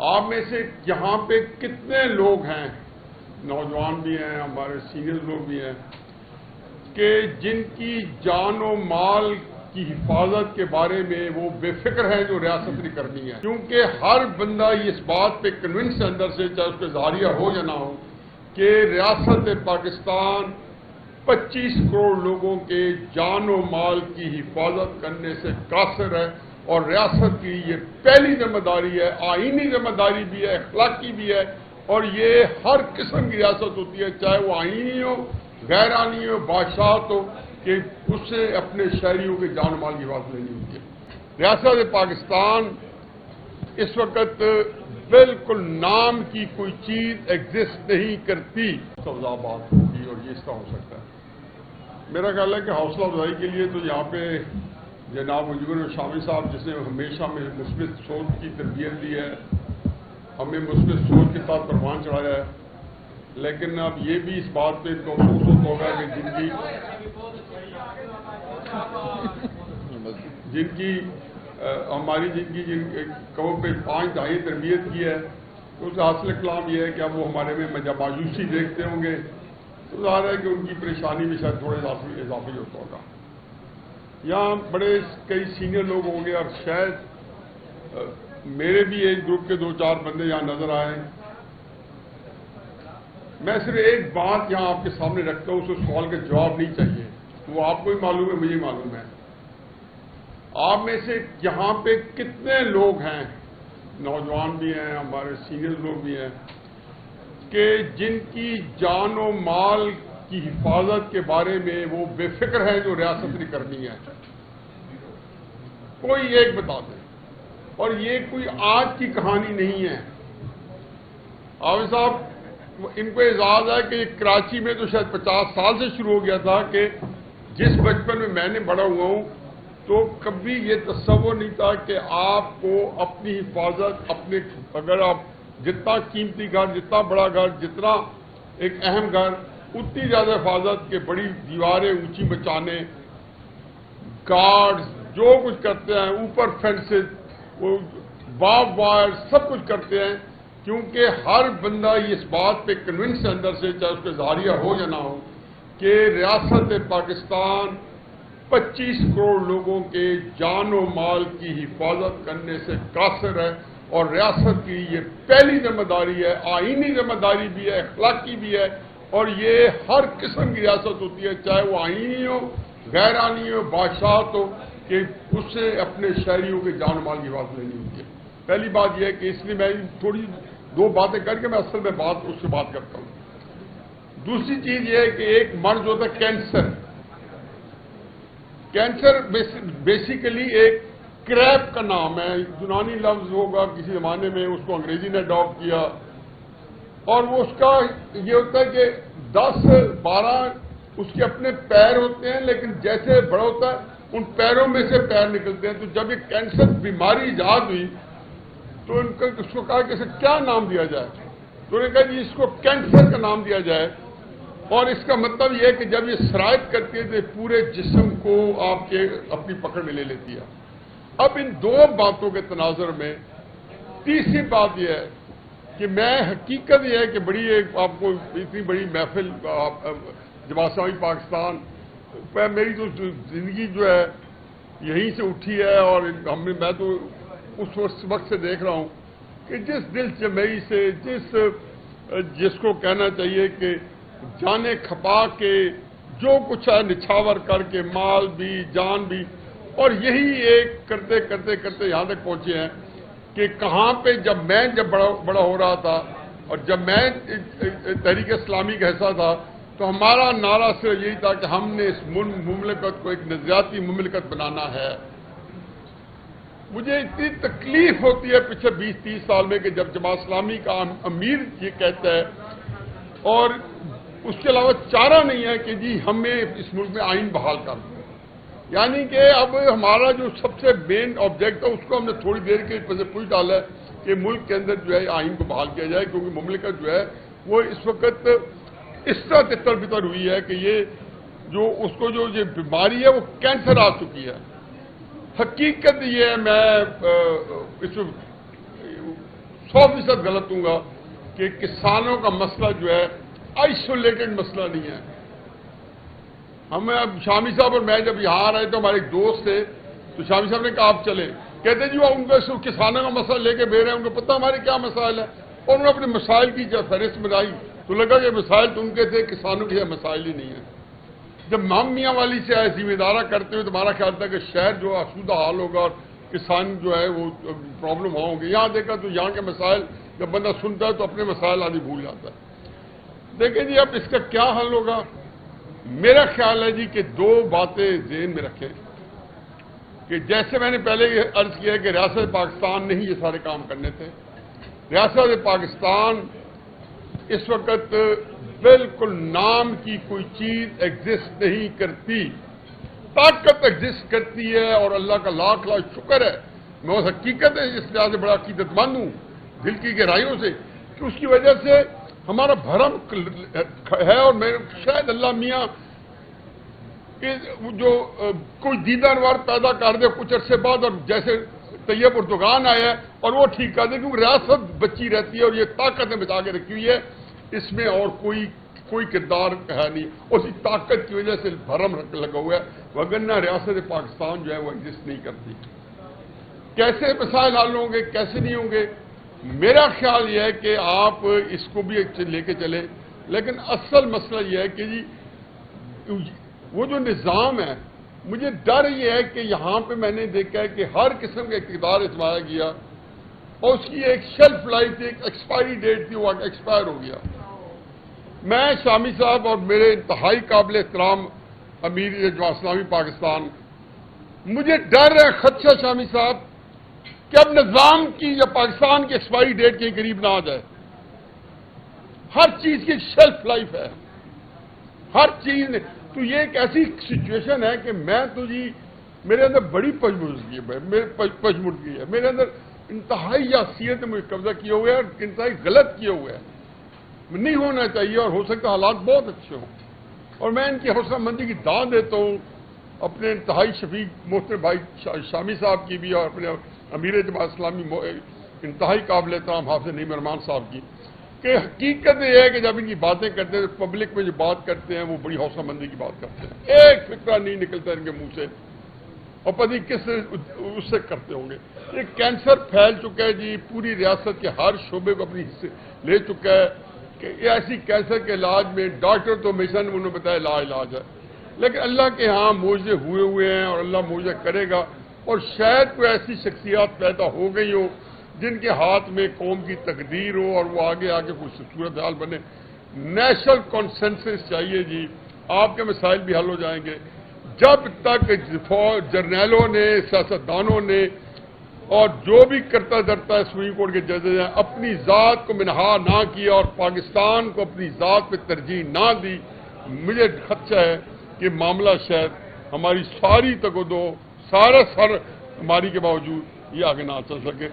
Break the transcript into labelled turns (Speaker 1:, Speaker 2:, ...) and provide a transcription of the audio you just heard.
Speaker 1: آپ میں سے یہاں پہ کتنے لوگ ہیں، نوجوان بھی ہیں، ہمارے سینئر لوگ بھی ہیں، کہ جن کی جان و مال کی حفاظت کے بارے میں وہ بے فکر ہیں جو ریاست نے کرنی ہے؟ کیونکہ ہر بندہ اس بات پہ کنونس ہے اندر سے، چاہے اس کا اظہاریہ ہو یا نہ ہو، کہ ریاست پاکستان 25 کروڑ لوگوں کے جان و مال کی حفاظت کرنے سے قاصر ہے، اور ریاست کی یہ پہلی ذمہ داری ہے، آئینی ذمہ داری بھی ہے، اخلاقی بھی ہے، اور یہ ہر قسم کی ریاست ہوتی ہے، چاہے وہ آئینی ہو، غیر آئینی ہو، بادشاہت ہو، کہ اس سے اپنے شہریوں کے جان و مال کی حفاظت لینی ہوتی ہے۔ ریاست پاکستان اس وقت بالکل نام کی کوئی چیز ایگزسٹ نہیں کرتی۔ سودا بات ہوگی اور یہ اس طرح ہو سکتا ہے۔ میرا خیال ہے کہ حوصلہ افزائی کے لیے تو یہاں پہ جناب مجیب شامی صاحب، جس نے ہمیشہ میں مثبت سوچ کی تربیت دی ہے، ہمیں مثبت سوچ کے ساتھ پروان چڑھایا ہے، لیکن اب یہ بھی اس بات پہ تو افسوس ہوگا کہ جن کی ہماری جن قوم پہ 5 دہائی تربیت کی ہے، تو اس حاصل کلام یہ ہے کہ اب وہ ہمارے میں جب مایوسی دیکھتے ہوں گے تو ظاہر ہے کہ ان کی پریشانی بھی شاید تھوڑے اضافی ہوتا ہوگا۔ یہاں بڑے کئی سینئر لوگ ہوں گے، اور شاید میرے بھی ایج گروپ کے 2-4 بندے یہاں نظر آئے۔ میں صرف ایک بات یہاں آپ کے سامنے رکھتا ہوں، اس سوال کا جواب نہیں چاہیے، وہ آپ کو ہی معلوم ہے، مجھے معلوم ہے۔ آپ میں سے یہاں پہ کتنے لوگ ہیں، نوجوان بھی ہیں، ہمارے سینئر لوگ بھی ہیں، کہ جن کی جان و مال کی حفاظت کے بارے میں وہ بے فکر ہیں جو ریاست نے کرنی ہے؟ کوئی ایک بتا دیں۔ اور یہ کوئی آج کی کہانی نہیں ہے۔ عاوض صاحب، ان کو اعزاز ہے کہ یہ کراچی میں تو شاید 50 سال سے شروع ہو گیا تھا، کہ جس بچپن میں نے بڑا ہوا ہوں تو کبھی یہ تصور نہیں تھا کہ آپ کو اپنی حفاظت، اگر آپ جتنا قیمتی گھر، جتنا بڑا گھر، جتنا ایک اہم گھر، اتنی زیادہ حفاظت کے بڑی دیواریں اونچی بچانے، گارڈز جو کچھ کرتے ہیں، اوپر فینسز، وہ بارب وائر، سب کچھ کرتے ہیں، کیونکہ ہر بندہ اس بات پہ کنونس ہے اندر سے، چاہے اس کا اظہاریہ ہو یا نہ ہو، کہ ریاست پاکستان 25 کروڑ لوگوں کے جان و مال کی حفاظت کرنے سے قاصر ہے، اور ریاست کی یہ پہلی ذمہ داری ہے، آئینی ذمہ داری بھی ہے، اخلاقی بھی ہے، اور یہ ہر قسم کی ریاست ہوتی ہے، چاہے وہ آئینی ہو، غیر آئینی ہو، بادشاہت ہو، کہ اس سے اپنے شہریوں کے جان و مال کی حفاظت لینی ہوتی ہے۔ پہلی بات یہ ہے کہ اس لیے میں تھوڑی 2 باتیں کر کے میں اصل میں اس سے بات کرتا ہوں۔ دوسری چیز یہ ہے کہ ایک مرض ہوتا ہے کینسر بیسیکلی ایک کریب کا نام ہے، یونانی لفظ ہوگا کسی زمانے میں، اس کو انگریزی نے اڈاپٹ کیا، اور وہ اس کا یہ ہوتا ہے کہ 10-12 اس کے اپنے پیر ہوتے ہیں، لیکن جیسے بڑا ہوتا ہے ان پیروں میں سے پیر نکلتے ہیں۔ تو جب یہ کینسر بیماری ایجاد ہوئی تو اس کو کہا کہ اسے کیا نام دیا جائے، تو انہوں نے کہا جی اس کو کینسر کا نام دیا جائے، اور اس کا مطلب یہ ہے کہ جب یہ سرایت کرتی ہے تو پورے جسم کو آپ کے اپنی پکڑ میں لے لیتی ہے۔ اب ان 2 باتوں کے تناظر میں تیسری بات یہ ہے کہ میں حقیقت یہ ہے کہ بڑی ایک آپ کو اتنی بڑی محفل جماعت اسلامی پاکستان، میری تو زندگی جو ہے یہیں سے اٹھی ہے، اور میں تو اس وقت سے دیکھ رہا ہوں کہ جس دل جمعی سے، جس کو کہنا چاہیے کہ جانے کھپا کے جو کچھ ہے نچھاور کر کے، مال بھی جان بھی، اور یہی ایک کرتے کرتے کرتے یہاں تک پہنچے ہیں کہ کہاں پہ جب بڑا ہو رہا تھا، اور جب میں تحریک اسلامی کا حصہ تھا، تو ہمارا نعرہ صرف یہی تھا کہ ہم نے اس مملکت کو ایک نظریاتی مملکت بنانا ہے۔ مجھے اتنی تکلیف ہوتی ہے پچھلے 20-30 سال میں کہ جب جماعت اسلامی کا امیر یہ کہتا ہے، اور اس کے علاوہ چارہ نہیں ہے کہ جی ہمیں اس ملک میں آئین بحال کر دیں، یعنی کہ اب ہمارا جو سب سے مین آبجیکٹ ہے اس کو ہم نے تھوڑی دیر کے پوچھ ڈالا ہے کہ ملک کے اندر جو ہے آئین کو بحال کیا جائے، کیونکہ مملکت جو ہے وہ اس وقت اس طرح تتر بتر ہوئی ہے کہ یہ جو اس کو جو یہ بیماری ہے وہ کینسر آ چکی ہے۔ حقیقت یہ ہے، میں اس 100% غلط ہوں گا کہ کسانوں کا مسئلہ جو ہے آئسولیٹڈ مسئلہ نہیں ہے. ہمیں اب شامی صاحب اور میں جب یہاں آ رہے تو ہمارے ایک دوست تھے, تو شامی صاحب نے کہا آپ چلیں, کہتے جی وہ ان کو کسانوں کا مسئلہ لے کے بھیج رہے ہیں, ان کو پتہ ہمارے کیا مسائل ہے, اور انہوں نے اپنے مسائل کی جب فہرست بنائی تو لگا کہ مسائل تو ان کے تھے, کسانوں کے مسائل ہی نہیں ہیں. جب ہم میاں والی سے ذمہ دارہ کرتے ہوئے تمہارا خیال تھا کہ شہر جو آسودہ حال ہوگا اور کسان جو ہے وہ پرابلم ہوں گے, یہاں دیکھا تو یہاں کے مسائل جب بندہ سنتا ہے تو اپنے مسائل آدھی بھول جاتا ہے. دیکھیں جی اب اس کا کیا حل ہوگا. میرا خیال ہے جی کہ دو باتیں ذہن میں رکھیں کہ جیسے میں نے پہلے یہ عرض کیا کہ ریاست پاکستان نہیں یہ سارے کام کرنے تھے. ریاست پاکستان اس وقت بالکل نام کی کوئی چیز ایگزسٹ نہیں کرتی, طاقت ایگزسٹ کرتی ہے, اور اللہ کا لاکھ لاکھ شکر ہے, میں اس حقیقت ہے اس لحاظ سے بڑا عقیدت مند ہوں دل کی گہرائیوں سے کہ اس کی وجہ سے ہمارا بھرم ہے. اور میں شاید اللہ میاں جو کوئی دیدار پیدا کر دے کچھ عرصے بعد, اور جیسے طیب اردگان آیا ہے اور وہ ٹھیک کر دے, کیونکہ ریاست بچی رہتی ہے اور یہ طاقتیں بچا کے رکھی ہوئی ہے, اس میں اور کوئی کردار ہے نہیں. اسی طاقت کی وجہ سے بھرم لگا ہوا ہے, وگرنہ ریاست پاکستان جو ہے وہ ایگزسٹ نہیں کرتی. کیسے مسائل حل ہوں گے, کیسے نہیں ہوں گے, میرا خیال یہ ہے کہ آپ اس کو بھی لے کے چلیں, لیکن اصل مسئلہ یہ ہے کہ جی وہ جو نظام ہے, مجھے ڈر یہ ہے کہ یہاں پہ میں نے دیکھا ہے کہ ہر قسم کا اقتدار ازمایا گیا اور اس کی ایک شیلف لائف تھی, ایک ایکسپائری ڈیٹ تھی, وہ ایکسپائر ہو گیا. میں شامی صاحب اور میرے انتہائی قابل احترام امیر جماعت اسلامی پاکستان, مجھے ڈر ہے خدشہ شامی صاحب کہ اب نظام کی یا پاکستان کی ایکسپائری ڈیٹ کے قریب نہ آ جائے. ہر چیز کی شیلف لائف ہے, ہر چیز نے. تو یہ ایک ایسی سچویشن ہے کہ میں تو جی میرے اندر بڑی پشمردگی ہے, میرے اندر انتہائی حیثیت نے مجھے قبضہ کیا ہوا ہے, اور انتہائی غلط کیا ہوا ہے, نہیں ہونا چاہیے, اور ہو سکتا حالات بہت اچھے ہوں. اور میں ان کی حوصلہ مندی کی داد دیتا ہوں اپنے انتہائی شفیق محترم بھائی شامی صاحب کی بھی, اور اپنے امیر جماعت اسلامی انتہائی قابل احترام حافظ نعیم رحمان صاحب کی, کہ حقیقت یہ ہے کہ جب ان کی باتیں کرتے ہیں پبلک میں جو بات کرتے ہیں وہ بڑی حوصلہ مندی کی بات کرتے ہیں, ایک فکرہ نہیں نکلتا ان کے منہ سے, اور پتہ کس اس سے کرتے ہوں گے. یہ کینسر پھیل چکا ہے جی, پوری ریاست کے ہر شعبے کو اپنی حصے لے چکا ہے, کہ ایسی کینسر کے علاج میں ڈاکٹر تو ہمیشہ نے انہوں نے بتایا علاج ہے, لیکن اللہ کے ہاں معجزے ہوئے ہیں, اور اللہ معجزہ کرے گا. اور شاید کوئی ایسی شخصیات پیدا ہو گئی ہو جن کے ہاتھ میں قوم کی تقدیر ہو, اور وہ آگے کوئی صورتحال بنے. نیشنل کنسنسس چاہیے جی, آپ کے مسائل بھی حل ہو جائیں گے. جب تک جرنیلوں نے, سیاستدانوں نے, اور جو بھی کرتا دھرتا ہے سپریم کورٹ کے ججز ہیں, اپنی ذات کو منہا نہ کیا اور پاکستان کو اپنی ذات پہ ترجیح نہ دی, مجھے خدشہ ہے کہ معاملہ شاید ہماری ساری تگ و دو, سارا سر ہماری کے باوجود یہ آگے نہ چل سکے.